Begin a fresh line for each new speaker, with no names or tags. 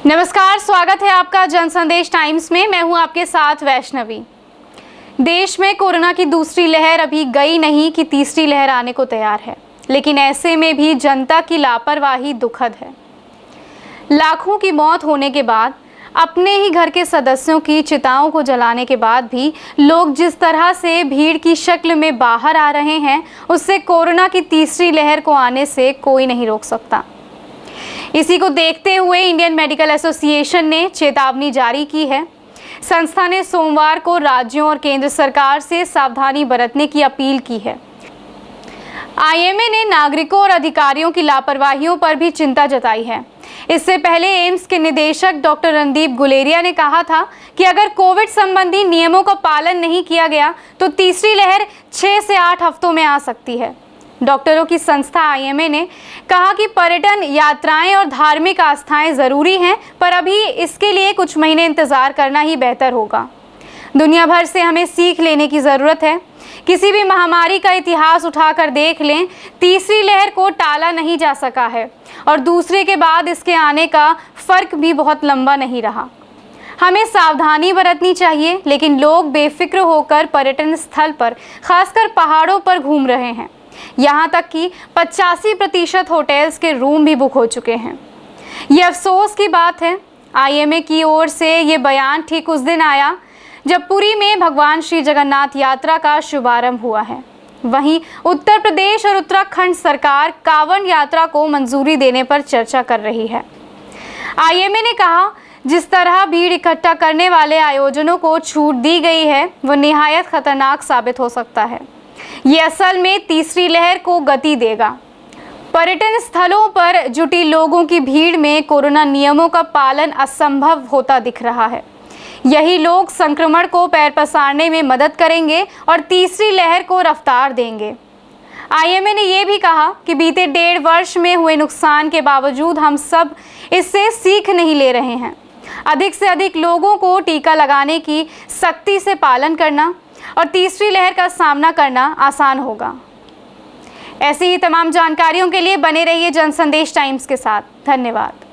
नमस्कार, स्वागत है आपका जनसंदेश टाइम्स में। मैं हूं आपके साथ वैष्णवी। देश में कोरोना की दूसरी लहर अभी गई नहीं कि तीसरी लहर आने को तैयार है, लेकिन ऐसे में भी जनता की लापरवाही दुखद है। लाखों की मौत होने के बाद, अपने ही घर के सदस्यों की चिताओं को जलाने के बाद भी लोग जिस तरह से भीड़ की शक्ल में बाहर आ रहे हैं, उससे कोरोना की तीसरी लहर को आने से कोई नहीं रोक सकता। इसी को देखते हुए इंडियन मेडिकल एसोसिएशन ने चेतावनी जारी की है। संस्था ने सोमवार को राज्यों और केंद्र सरकार से सावधानी बरतने की अपील की है। आईएमए ने नागरिकों और अधिकारियों की लापरवाहियों पर भी चिंता जताई है। इससे पहले एम्स के निदेशक डॉक्टर रणदीप गुलेरिया ने कहा था कि अगर कोविड संबंधी नियमों का पालन नहीं किया गया तो तीसरी लहर 6 से 8 हफ्तों में आ सकती है। डॉक्टरों की संस्था आईएमए ने कहा कि पर्यटन, यात्राएं और धार्मिक आस्थाएं जरूरी हैं, पर अभी इसके लिए कुछ महीने इंतजार करना ही बेहतर होगा। दुनिया भर से हमें सीख लेने की ज़रूरत है। किसी भी महामारी का इतिहास उठाकर देख लें, तीसरी लहर को टाला नहीं जा सका है और दूसरे के बाद इसके आने का फर्क भी बहुत लंबा नहीं रहा। हमें सावधानी बरतनी चाहिए, लेकिन लोग बेफिक्र होकर पर्यटन स्थल पर, खासकर पहाड़ों पर घूम रहे हैं। यहाँ तक कि 85% होटल्स के रूम भी बुक हो चुके हैं। ये अफसोस की बात है। आईएमए की ओर से ये बयान ठीक उस दिन आया जब पुरी में भगवान श्री जगन्नाथ यात्रा का शुभारंभ हुआ है। वहीं उत्तर प्रदेश और उत्तराखंड सरकार कांवड़ यात्रा को मंजूरी देने पर चर्चा कर रही है। आईएमए ने कहा, जिस तरह भीड़ इकट्ठा करने वाले आयोजनों को छूट दी गई है, वो निहायत खतरनाक साबित हो सकता है। ये असल में तीसरी लहर को गति देगा। पर्यटन स्थलों पर जुटी लोगों की भीड़ में कोरोना नियमों का पालन असंभव होता दिख रहा है। यही लोग संक्रमण को पैर पसारने में मदद करेंगे और तीसरी लहर को रफ्तार देंगे। आईएमए ने यह भी कहा कि बीते 1.5 वर्ष में हुए नुकसान के बावजूद हम सब इससे सीख नहीं ले रहे हैं। अधिक से अधिक लोगों को टीका लगाने की सख्ती से पालन करना और तीसरी लहर का सामना करना आसान होगा। ऐसी ही तमाम जानकारियों के लिए बने रहिए जनसंदेश टाइम्स के साथ। धन्यवाद।